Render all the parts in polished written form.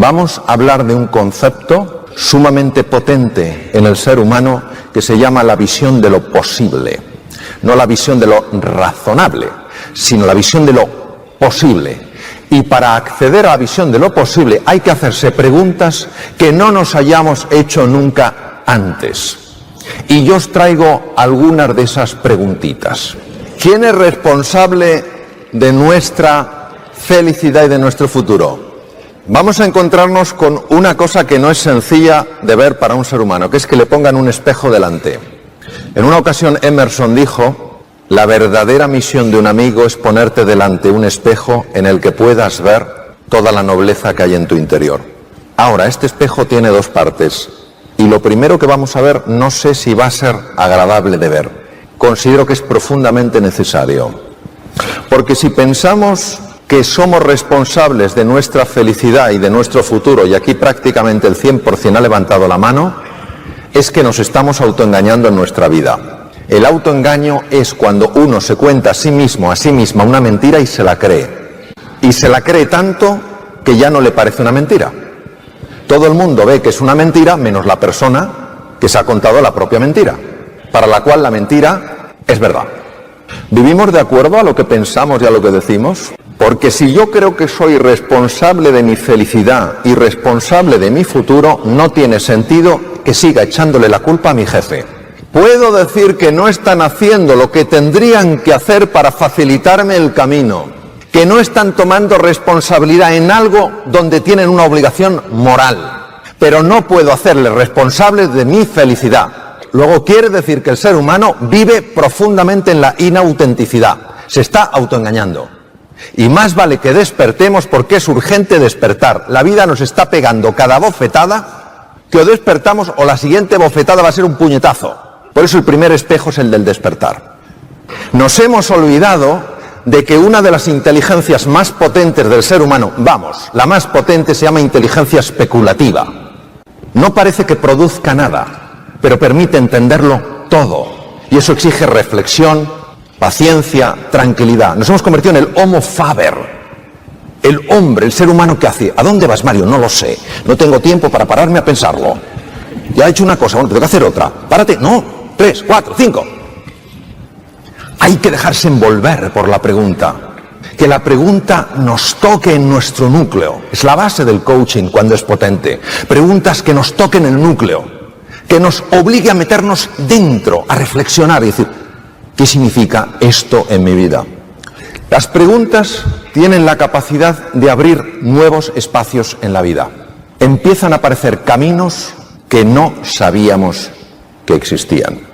Vamos a hablar de un concepto sumamente potente en el ser humano que se llama la visión de lo posible. No la visión de lo razonable, sino la visión de lo posible. Y para acceder a la visión de lo posible hay que hacerse preguntas que no nos hayamos hecho nunca antes. Y yo os traigo algunas de esas preguntitas. ¿Quién es responsable de nuestra felicidad y de nuestro futuro? Vamos a encontrarnos con una cosa que no es sencilla de ver para un ser humano, que es que le pongan un espejo delante. En una ocasión Emerson dijo: la verdadera misión de un amigo es ponerte delante un espejo en el que puedas ver toda la nobleza que hay en tu interior. Ahora, este espejo tiene dos partes, y lo primero que vamos a ver no sé si va a ser agradable de ver. Considero que es profundamente necesario. Porque si pensamos que somos responsables de nuestra felicidad y de nuestro futuro, y aquí prácticamente el 100% ha levantado la mano, es que nos estamos autoengañando en nuestra vida. El autoengaño es cuando uno se cuenta a sí mismo, a sí misma, una mentira y se la cree. Y se la cree tanto que ya no le parece una mentira. Todo el mundo ve que es una mentira, menos la persona que se ha contado la propia mentira, para la cual la mentira es verdad. ¿Vivimos de acuerdo a lo que pensamos y a lo que decimos? Porque si yo creo que soy responsable de mi felicidad y responsable de mi futuro, no tiene sentido que siga echándole la culpa a mi jefe. Puedo decir que no están haciendo lo que tendrían que hacer para facilitarme el camino, que no están tomando responsabilidad en algo donde tienen una obligación moral, pero no puedo hacerles responsables de mi felicidad. Luego quiere decir que el ser humano vive profundamente en la inautenticidad, se está autoengañando. Y más vale que despertemos, porque es urgente despertar. La vida nos está pegando cada bofetada, que o despertamos o la siguiente bofetada va a ser un puñetazo. Por eso el primer espejo es el del despertar. Nos hemos olvidado de que una de las inteligencias más potentes del ser humano, vamos, la más potente, se llama inteligencia especulativa. No parece que produzca nada, pero permite entenderlo todo. Y eso exige reflexión, paciencia, tranquilidad. Nos hemos convertido en el Homo faber, el hombre, el ser humano que hace. ¿A dónde vas, Mario? No lo sé. No tengo tiempo para pararme a pensarlo. Ya he hecho una cosa, bueno, tengo que hacer otra. Párate. No, 3, 4, 5. Hay que dejarse envolver por la pregunta. Que la pregunta nos toque en nuestro núcleo. Es la base del coaching cuando es potente. Preguntas que nos toquen el núcleo, que nos obligue a meternos dentro, a reflexionar y decir: ¿qué significa esto en mi vida? Las preguntas tienen la capacidad de abrir nuevos espacios en la vida. Empiezan a aparecer caminos que no sabíamos que existían.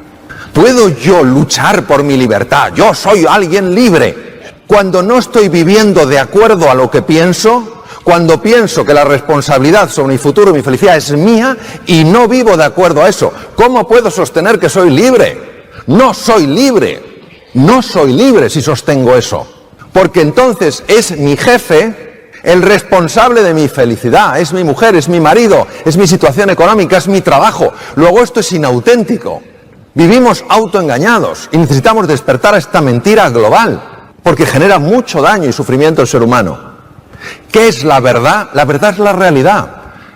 ¿Puedo yo luchar por mi libertad? Yo soy alguien libre. Cuando no estoy viviendo de acuerdo a lo que pienso, cuando pienso que la responsabilidad sobre mi futuro y mi felicidad es mía y no vivo de acuerdo a eso, ¿cómo puedo sostener que soy libre? No soy libre. No soy libre si sostengo eso. Porque entonces es mi jefe el responsable de mi felicidad, es mi mujer, es mi marido, es mi situación económica, es mi trabajo. Luego esto es inauténtico. Vivimos autoengañados y necesitamos despertar a esta mentira global, porque genera mucho daño y sufrimiento al ser humano. ¿Qué es la verdad? La verdad es la realidad.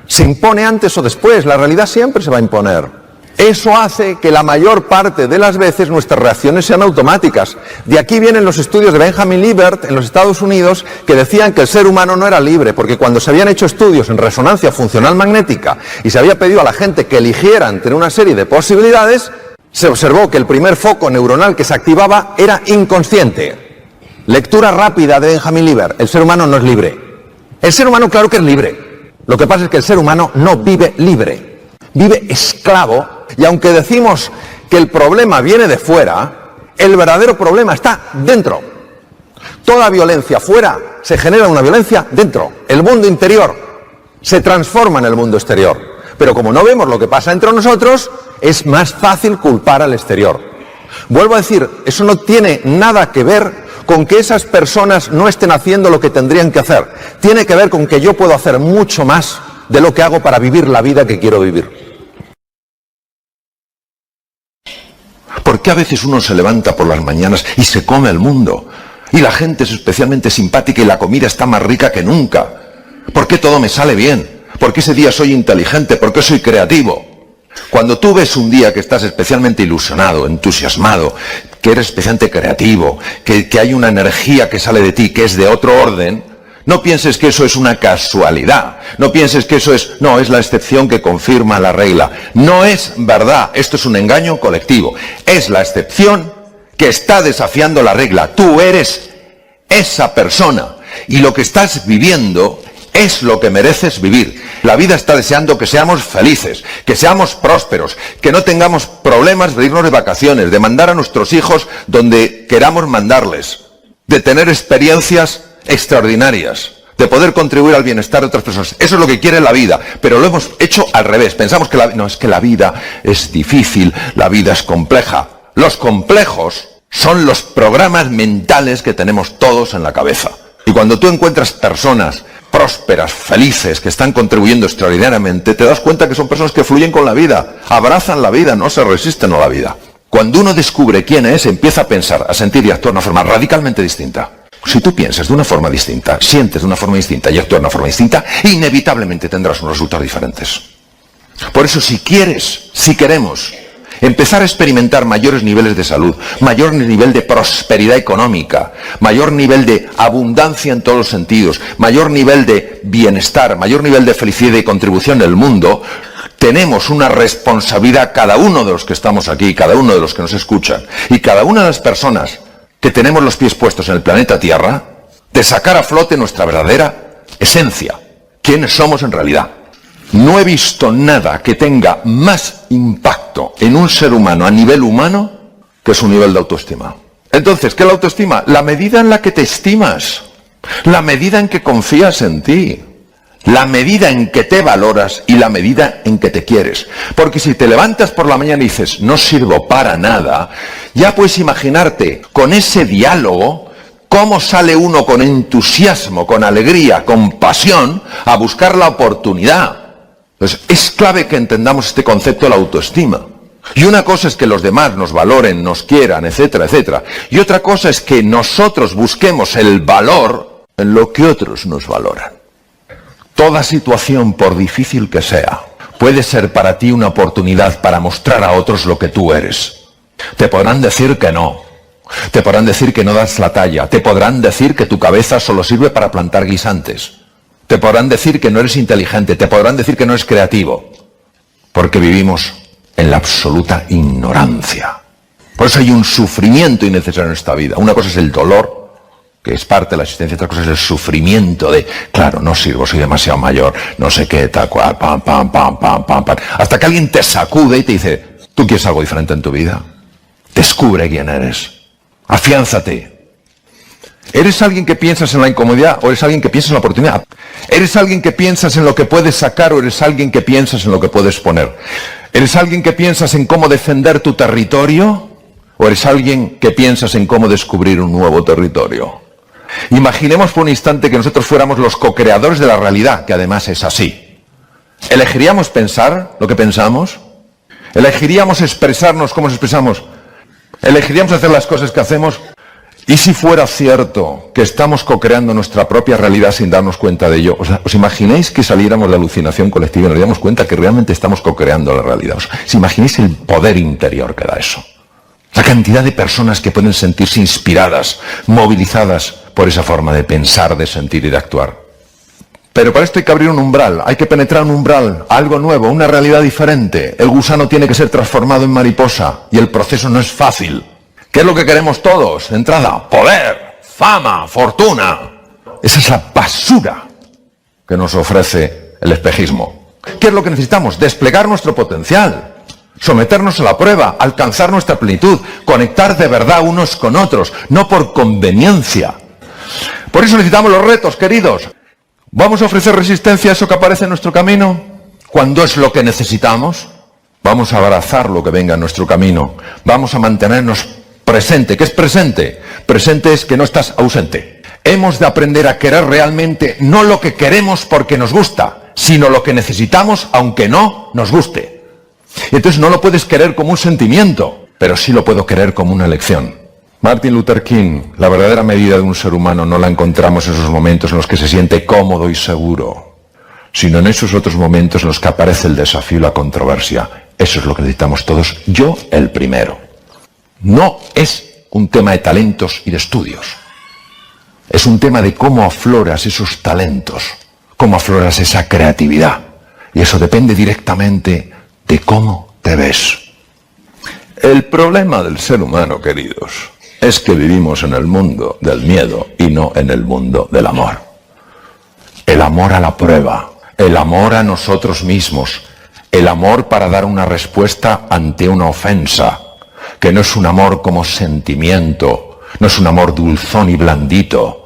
Se impone antes o después, la realidad siempre se va a imponer. Eso hace que la mayor parte de las veces nuestras reacciones sean automáticas. De aquí vienen los estudios de Benjamin Libet en los Estados Unidos, que decían que el ser humano no era libre, porque cuando se habían hecho estudios en resonancia funcional magnética y se había pedido a la gente que eligiera entre una serie de posibilidades, se observó que el primer foco neuronal que se activaba era inconsciente. Lectura rápida de Benjamin Libet: el ser humano no es libre. El ser humano, claro que es libre. Lo que pasa es que el ser humano no vive libre, vive esclavo. Y aunque decimos que el problema viene de fuera, el verdadero problema está dentro. Toda violencia fuera se genera una violencia dentro. El mundo interior se transforma en el mundo exterior. Pero como no vemos lo que pasa entre nosotros, es más fácil culpar al exterior. Vuelvo a decir, eso no tiene nada que ver con que esas personas no estén haciendo lo que tendrían que hacer. Tiene que ver con que yo puedo hacer mucho más de lo que hago para vivir la vida que quiero vivir. ¿Por qué a veces uno se levanta por las mañanas y se come el mundo? Y la gente es especialmente simpática y la comida está más rica que nunca. ¿Por qué todo me sale bien? ¿Por qué ese día soy inteligente? ¿Por qué soy creativo? Cuando tú ves un día que estás especialmente ilusionado, entusiasmado, que eres especialmente creativo, que hay una energía que sale de ti que es de otro orden, no pienses que eso es una casualidad, no pienses que eso es la excepción que confirma la regla. No es verdad, esto es un engaño colectivo, es la excepción que está desafiando la regla. Tú eres esa persona y lo que estás viviendo es lo que mereces vivir. La vida está deseando que seamos felices, que seamos prósperos, que no tengamos problemas de irnos de vacaciones, de mandar a nuestros hijos donde queramos mandarles, de tener experiencias extraordinarias, de poder contribuir al bienestar de otras personas. Eso es lo que quiere la vida, pero lo hemos hecho al revés. Pensamos que es que la vida es difícil, la vida es compleja. Los complejos son los programas mentales que tenemos todos en la cabeza. Y cuando tú encuentras personas prósperas, felices, que están contribuyendo extraordinariamente, te das cuenta que son personas que fluyen con la vida, abrazan la vida, no se resisten a la vida. Cuando uno descubre quién es, empieza a pensar, a sentir y actuar de una forma radicalmente distinta. Si tú piensas de una forma distinta, sientes de una forma distinta y actúas de una forma distinta, inevitablemente tendrás unos resultados diferentes. Por eso, si queremos empezar a experimentar mayores niveles de salud, mayor nivel de prosperidad económica, mayor nivel de abundancia en todos los sentidos, mayor nivel de bienestar, mayor nivel de felicidad y contribución en el mundo, tenemos una responsabilidad, cada uno de los que estamos aquí, cada uno de los que nos escuchan, y cada una de las personas que tenemos los pies puestos en el planeta Tierra, de sacar a flote nuestra verdadera esencia, quiénes somos en realidad. No he visto nada que tenga más impacto en un ser humano a nivel humano que su nivel de autoestima. Entonces, ¿qué es la autoestima? La medida en la que te estimas, la medida en que confías en ti, la medida en que te valoras y la medida en que te quieres. Porque si te levantas por la mañana y dices, no sirvo para nada, ya puedes imaginarte con ese diálogo cómo sale uno con entusiasmo, con alegría, con pasión a buscar la oportunidad. Entonces, es clave que entendamos este concepto de la autoestima. Y una cosa es que los demás nos valoren, nos quieran, etcétera, etcétera. Y otra cosa es que nosotros busquemos el valor en lo que otros nos valoran. Toda situación, por difícil que sea, puede ser para ti una oportunidad para mostrar a otros lo que tú eres. Te podrán decir que no. Te podrán decir que no das la talla. Te podrán decir que tu cabeza solo sirve para plantar guisantes. Te podrán decir que no eres inteligente, te podrán decir que no eres creativo, porque vivimos en la absoluta ignorancia. Por eso hay un sufrimiento innecesario en esta vida. Una cosa es el dolor, que es parte de la existencia, otra cosa es el sufrimiento de, claro, no sirvo, soy demasiado mayor, no sé qué, tal cual, pam, pam, pam, pam, pam, pam. Hasta que alguien te sacude y te dice, ¿tú quieres algo diferente en tu vida? Descubre quién eres. Afiánzate. ¿Eres alguien que piensas en la incomodidad o eres alguien que piensa en la oportunidad? ¿Eres alguien que piensas en lo que puedes sacar o eres alguien que piensas en lo que puedes poner? ¿Eres alguien que piensas en cómo defender tu territorio o eres alguien que piensas en cómo descubrir un nuevo territorio? Imaginemos por un instante que nosotros fuéramos los co-creadores de la realidad, que además es así. ¿Elegiríamos pensar lo que pensamos? ¿Elegiríamos expresarnos como nos expresamos? ¿Elegiríamos hacer las cosas que hacemos? ¿Y si fuera cierto que estamos co-creando nuestra propia realidad sin darnos cuenta de ello? ¿Os imagináis que saliéramos de la alucinación colectiva y nos diéramos cuenta que realmente estamos co-creando la realidad? ¿Os imagináis el poder interior que da eso? La cantidad de personas que pueden sentirse inspiradas, movilizadas por esa forma de pensar, de sentir y de actuar. Pero para esto hay que abrir un umbral, hay que penetrar un umbral, algo nuevo, una realidad diferente. El gusano tiene que ser transformado en mariposa y el proceso no es fácil. ¿Qué es lo que queremos todos? De entrada, poder, fama, fortuna. Esa es la basura que nos ofrece el espejismo. ¿Qué es lo que necesitamos? Desplegar nuestro potencial, someternos a la prueba, alcanzar nuestra plenitud, conectar de verdad unos con otros, no por conveniencia. Por eso necesitamos los retos, queridos. ¿Vamos a ofrecer resistencia a eso que aparece en nuestro camino? Cuando es lo que necesitamos, vamos a abrazar lo que venga en nuestro camino. Vamos a mantenernos presente. ¿Qué es presente? Presente es que no estás ausente. Hemos de aprender a querer realmente no lo que queremos porque nos gusta, sino lo que necesitamos aunque no nos guste. Y entonces no lo puedes querer como un sentimiento, pero sí lo puedo querer como una elección. Martin Luther King, la verdadera medida de un ser humano no la encontramos en esos momentos en los que se siente cómodo y seguro. sino en esos otros momentos en los que aparece el desafío y la controversia. Eso es lo que necesitamos todos, yo el primero. No es un tema de talentos y de estudios. Es un tema de cómo afloras esos talentos, cómo afloras esa creatividad. Y eso depende directamente de cómo te ves. El problema del ser humano, queridos, es que vivimos en el mundo del miedo y no en el mundo del amor. El amor a la prueba, el amor a nosotros mismos, el amor para dar una respuesta ante una ofensa, que no es un amor como sentimiento, no es un amor dulzón y blandito.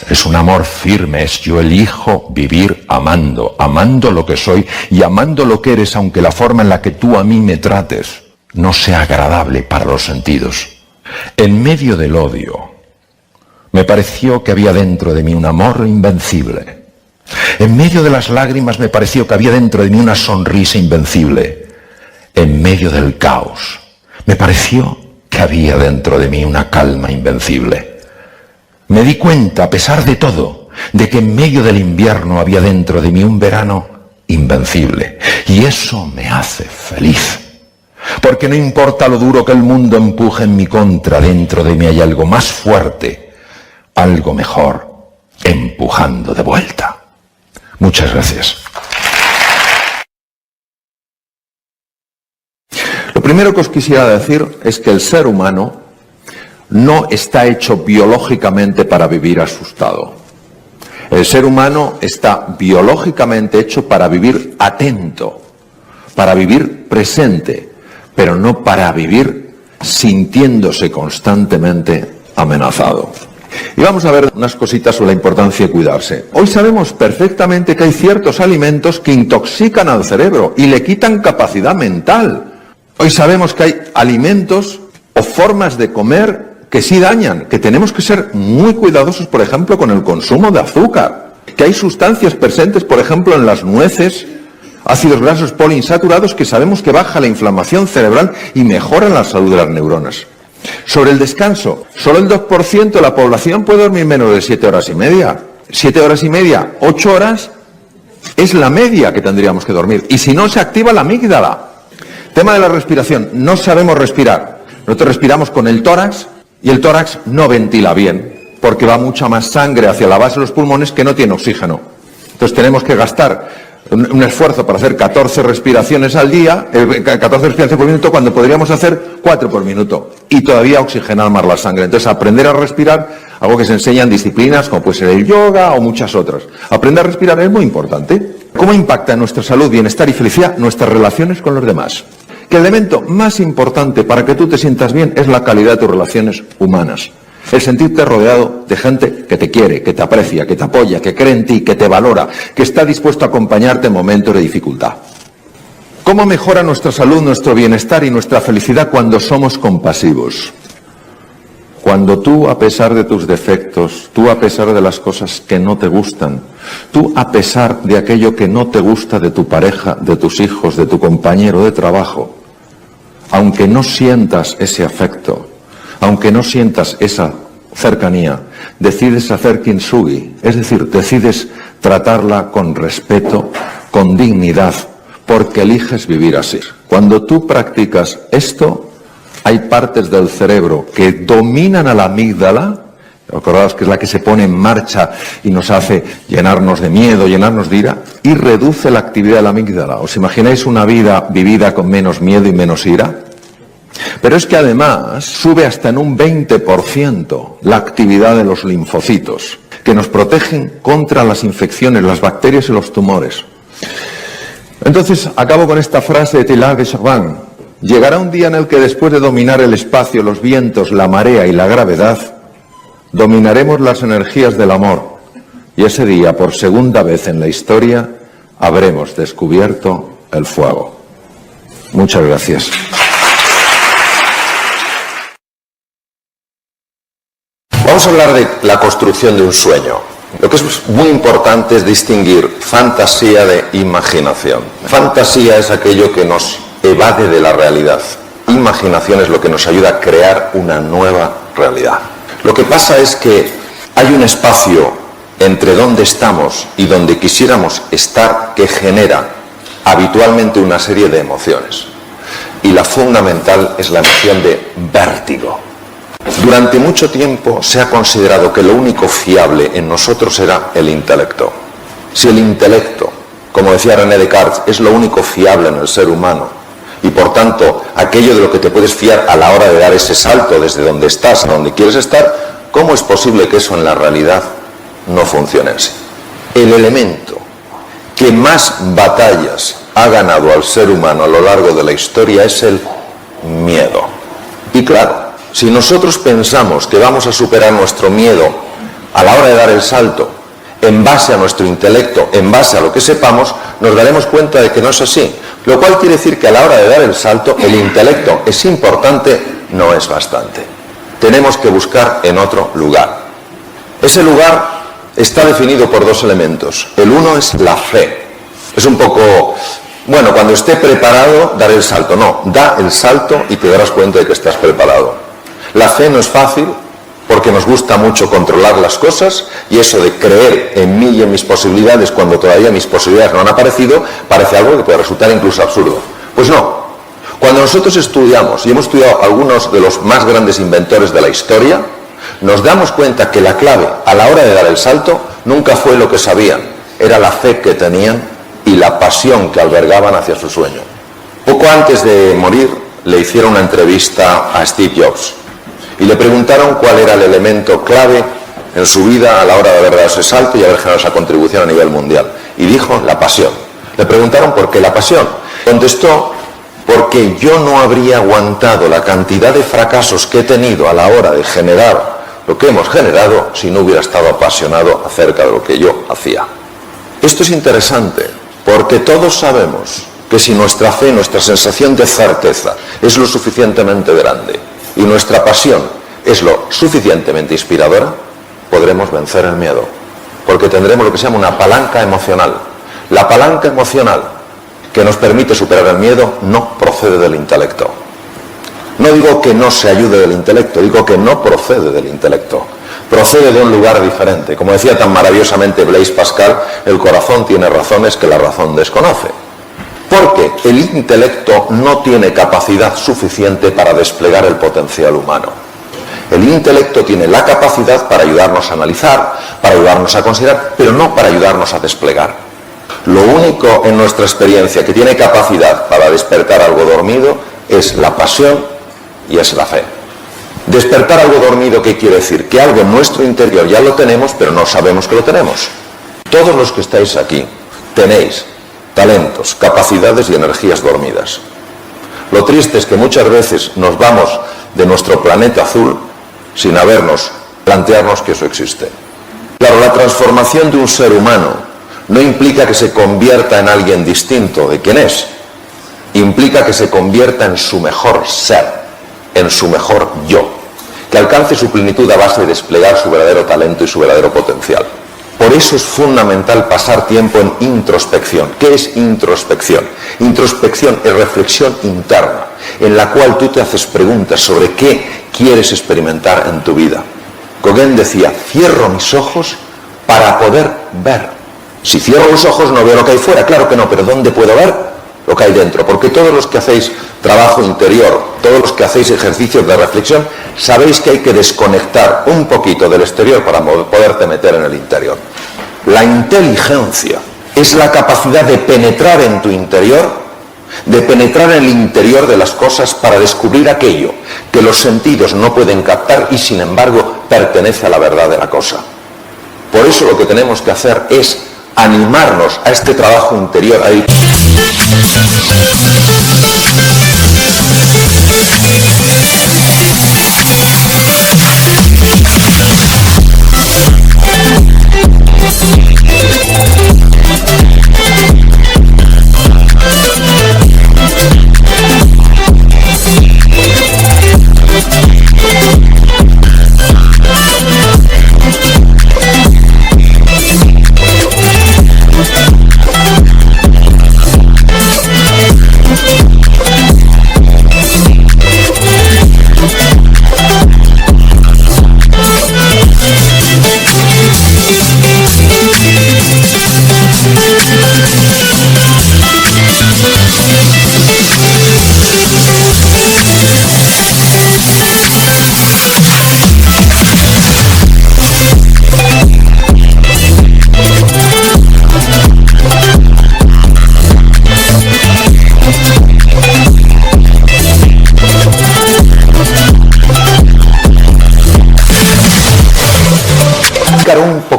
Es un amor firme, es yo elijo vivir amando, amando lo que soy y amando lo que eres, aunque la forma en la que tú a mí me trates no sea agradable para los sentidos. En medio del odio, me pareció que había dentro de mí un amor invencible. En medio de las lágrimas me pareció que había dentro de mí una sonrisa invencible. En medio del caos, me pareció que había dentro de mí una calma invencible. Me di cuenta, a pesar de todo, de que en medio del invierno había dentro de mí un verano invencible. Y eso me hace feliz. Porque no importa lo duro que el mundo empuje en mi contra, dentro de mí hay algo más fuerte, algo mejor, empujando de vuelta. Muchas gracias. Lo primero que os quisiera decir es que el ser humano no está hecho biológicamente para vivir asustado. El ser humano está biológicamente hecho para vivir atento, para vivir presente, pero no para vivir sintiéndose constantemente amenazado. Y vamos a ver unas cositas sobre la importancia de cuidarse. Hoy sabemos perfectamente que hay ciertos alimentos que intoxican al cerebro y le quitan capacidad mental. Hoy sabemos que hay alimentos o formas de comer que sí dañan, que tenemos que ser muy cuidadosos, por ejemplo, con el consumo de azúcar, que hay sustancias presentes, por ejemplo, en las nueces, ácidos grasos poliinsaturados, que sabemos que baja la inflamación cerebral y mejora la salud de las neuronas. Sobre el descanso, solo el 2% de la población puede dormir menos de 7 horas y media. 7 horas y media, 8 horas, es la media que tendríamos que dormir. Y si no, se activa la amígdala. Tema de la respiración, no sabemos respirar. Nosotros respiramos con el tórax y el tórax no ventila bien, porque va mucha más sangre hacia la base de los pulmones que no tiene oxígeno. Entonces tenemos que gastar un esfuerzo para hacer 14 respiraciones al día, 14 respiraciones por minuto, cuando podríamos hacer 4 por minuto, y todavía oxigenar más la sangre. Entonces, aprender a respirar, algo que se enseña en disciplinas como puede ser el yoga o muchas otras. Aprender a respirar es muy importante. ¿Cómo impacta en nuestra salud, bienestar y felicidad nuestras relaciones con los demás? Que el elemento más importante para que tú te sientas bien es la calidad de tus relaciones humanas. El sentirte rodeado de gente que te quiere, que te aprecia, que te apoya, que cree en ti, que te valora, que está dispuesto a acompañarte en momentos de dificultad. ¿Cómo mejora nuestra salud, nuestro bienestar y nuestra felicidad cuando somos compasivos? Cuando tú, a pesar de tus defectos, tú a pesar de las cosas que no te gustan, tú a pesar de aquello que no te gusta de tu pareja, de tus hijos, de tu compañero de trabajo, aunque no sientas ese afecto, aunque no sientas esa cercanía, decides hacer kintsugi, es decir, decides tratarla con respeto, con dignidad, porque eliges vivir así. Cuando tú practicas esto, hay partes del cerebro que dominan a la amígdala, acordaos que es la que se pone en marcha y nos hace llenarnos de miedo, llenarnos de ira, y reduce la actividad de la amígdala. ¿Os imagináis una vida vivida con menos miedo y menos ira? Pero es que además sube hasta en un 20% la actividad de los linfocitos, que nos protegen contra las infecciones, las bacterias y los tumores. Entonces, acabo con esta frase de Teilhard de Chardin. Llegará un día en el que después de dominar el espacio, los vientos, la marea y la gravedad, dominaremos las energías del amor. Y ese día, por segunda vez en la historia, habremos descubierto el fuego. Muchas gracias. Vamos a hablar de la construcción de un sueño. Lo que es muy importante es distinguir fantasía de imaginación. Fantasía es aquello que nos evade de la realidad. Imaginación es lo que nos ayuda a crear una nueva realidad. Lo que pasa es que hay un espacio entre dónde estamos y donde quisiéramos estar que genera habitualmente una serie de emociones. Y la fundamental es la emoción de vértigo. Durante mucho tiempo se ha considerado que lo único fiable en nosotros era el intelecto. Si el intelecto, como decía René Descartes, es lo único fiable en el ser humano, y por tanto aquello de lo que te puedes fiar a la hora de dar ese salto desde donde estás a donde quieres estar, ¿cómo es posible que eso en la realidad no funcione así? El elemento que más batallas ha ganado al ser humano a lo largo de la historia es el miedo. Y claro, si nosotros pensamos que vamos a superar nuestro miedo a la hora de dar el salto en base a nuestro intelecto, en base a lo que sepamos, nos daremos cuenta de que no es así. Lo cual quiere decir que a la hora de dar el salto, el intelecto es importante, no es bastante. Tenemos que buscar en otro lugar. Ese lugar está definido por dos elementos. El uno es la fe. Es un poco, bueno, cuando esté preparado, daré el salto. No, da el salto y te darás cuenta de que estás preparado. La fe no es fácil porque nos gusta mucho controlar las cosas, y eso de creer en mí y en mis posibilidades cuando todavía mis posibilidades no han aparecido parece algo que puede resultar incluso absurdo. Pues no. Cuando nosotros estudiamos, y hemos estudiado algunos de los más grandes inventores de la historia, nos damos cuenta que la clave a la hora de dar el salto nunca fue lo que sabían, era la fe que tenían y la pasión que albergaban hacia su sueño. Poco antes de morir le hicieron una entrevista a Steve Jobs y le preguntaron cuál era el elemento clave en su vida a la hora de haber dado ese salto y haber generado esa contribución a nivel mundial. Y dijo, la pasión. Le preguntaron por qué la pasión. Contestó, porque yo no habría aguantado la cantidad de fracasos que he tenido a la hora de generar lo que hemos generado si no hubiera estado apasionado acerca de lo que yo hacía. Esto es interesante porque todos sabemos que si nuestra fe, nuestra sensación de certeza es lo suficientemente grande y nuestra pasión es lo suficientemente inspiradora, podremos vencer el miedo, porque tendremos lo que se llama una palanca emocional. La palanca emocional que nos permite superar el miedo no procede del intelecto. No digo que no se ayude del intelecto, digo que no procede del intelecto. Procede de un lugar diferente. Como decía tan maravillosamente Blaise Pascal, el corazón tiene razones que la razón desconoce. Porque el intelecto no tiene capacidad suficiente para desplegar el potencial humano. El intelecto tiene la capacidad para ayudarnos a analizar, para ayudarnos a considerar, pero no para ayudarnos a desplegar. Lo único en nuestra experiencia que tiene capacidad para despertar algo dormido es la pasión y es la fe. Despertar algo dormido, ¿qué quiere decir? Que algo en nuestro interior ya lo tenemos, pero no sabemos que lo tenemos. Todos los que estáis aquí tenéis talentos, capacidades y energías dormidas. Lo triste es que muchas veces nos vamos de nuestro planeta azul sin plantearnos que eso existe. Claro, la transformación de un ser humano no implica que se convierta en alguien distinto de quien es. Implica que se convierta en su mejor ser, en su mejor yo, que alcance su plenitud a base de desplegar su verdadero talento y su verdadero potencial. Por eso es fundamental pasar tiempo en introspección. ¿Qué es introspección? Introspección es reflexión interna, en la cual tú te haces preguntas sobre qué quieres experimentar en tu vida. Gauguin decía, cierro mis ojos para poder ver. Si cierro los ojos no veo lo que hay fuera, claro que no, pero ¿dónde puedo ver lo que hay dentro? Porque todos los que hacéis trabajo interior, todos los que hacéis ejercicios de reflexión, sabéis que hay que desconectar un poquito del exterior para poderte meter en el interior. La inteligencia es la capacidad de penetrar en tu interior, de penetrar en el interior de las cosas para descubrir aquello que los sentidos no pueden captar y sin embargo pertenece a la verdad de la cosa. Por eso lo que tenemos que hacer es animarnos a este trabajo interior.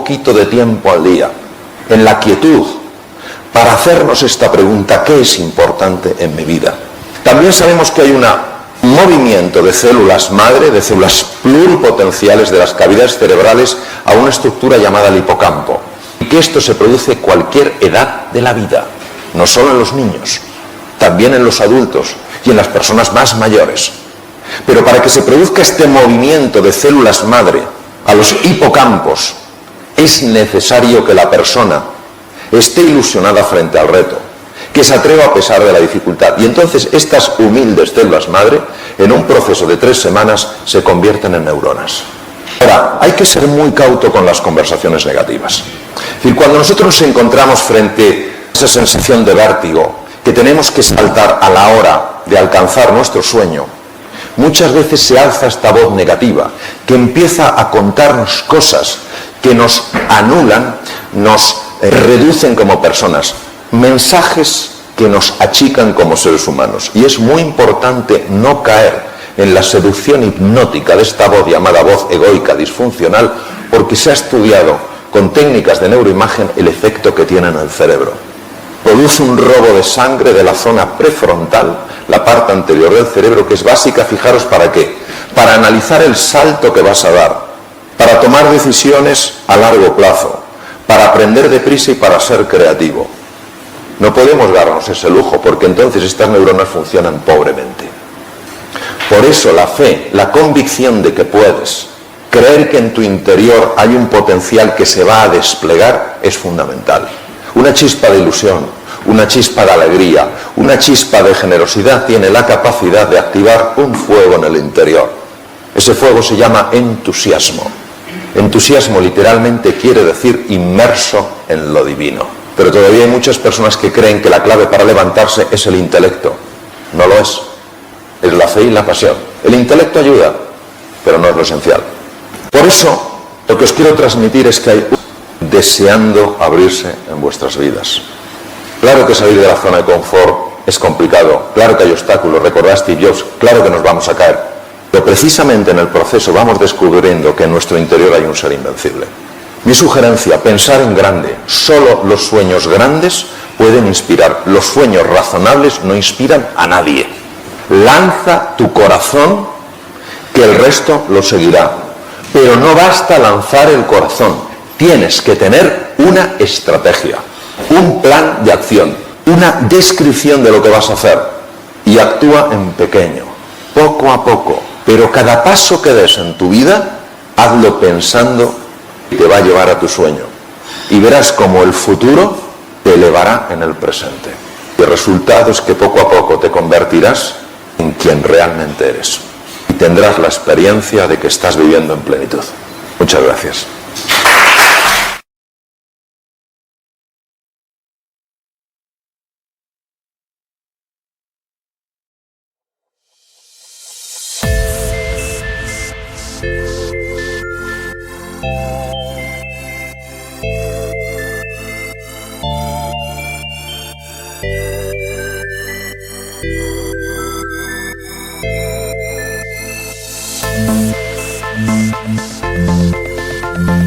poquito de tiempo al día, en la quietud, para hacernos esta pregunta: ¿qué es importante en mi vida? También sabemos que hay un movimiento de células madre, de células pluripotenciales de las cavidades cerebrales a una estructura llamada el hipocampo, y que esto se produce a cualquier edad de la vida, no solo en los niños, también en los adultos y en las personas más mayores. Pero para que se produzca este movimiento de células madre a los hipocampos, es necesario que la persona esté ilusionada frente al reto, que se atreva a pesar de la dificultad. Y entonces estas humildes células madre, en un proceso de 3 semanas, se convierten en neuronas. Ahora, hay que ser muy cauto con las conversaciones negativas. Es decir, cuando nosotros nos encontramos frente a esa sensación de vértigo, que tenemos que saltar a la hora de alcanzar nuestro sueño, muchas veces se alza esta voz negativa, que empieza a contarnos cosas que nos anulan, nos reducen como personas, mensajes que nos achican como seres humanos. Y es muy importante no caer en la seducción hipnótica de esta voz llamada voz egoica disfuncional, porque se ha estudiado con técnicas de neuroimagen el efecto que tiene en el cerebro. Produce un robo de sangre de la zona prefrontal, la parte anterior del cerebro, que es básica, fijaros, ¿para qué? Para analizar el salto que vas a dar, para tomar decisiones a largo plazo, para aprender deprisa y para ser creativo. No podemos darnos ese lujo, porque entonces estas neuronas funcionan pobremente. Por eso la fe, la convicción de que puedes, creer que en tu interior hay un potencial que se va a desplegar, es fundamental. Una chispa de ilusión, una chispa de alegría, una chispa de generosidad tiene la capacidad de activar un fuego en el interior. Ese fuego se llama entusiasmo. Entusiasmo literalmente quiere decir inmerso en lo divino. Pero todavía hay muchas personas que creen que la clave para levantarse es el intelecto. No lo es. Es la fe y la pasión. El intelecto ayuda, pero no es lo esencial. Por eso, lo que os quiero transmitir es que hay deseando abrirse en vuestras vidas. Claro que salir de la zona de confort es complicado, claro que hay obstáculos, recordad Steve Jobs, claro que nos vamos a caer, pero precisamente en el proceso vamos descubriendo que en nuestro interior hay un ser invencible. Mi sugerencia: pensar en grande. Solo los sueños grandes pueden inspirar, los sueños razonables no inspiran a nadie. Lanza tu corazón, que el resto lo seguirá, pero no basta lanzar el corazón, tienes que tener una estrategia, un plan de acción, una descripción de lo que vas a hacer, y actúa en pequeño, poco a poco, pero cada paso que des en tu vida, hazlo pensando que te va a llevar a tu sueño, y verás cómo el futuro te elevará en el presente. Y el resultado es que poco a poco te convertirás en quien realmente eres, y tendrás la experiencia de que estás viviendo en plenitud. Muchas gracias. Thank you.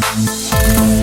Thank you.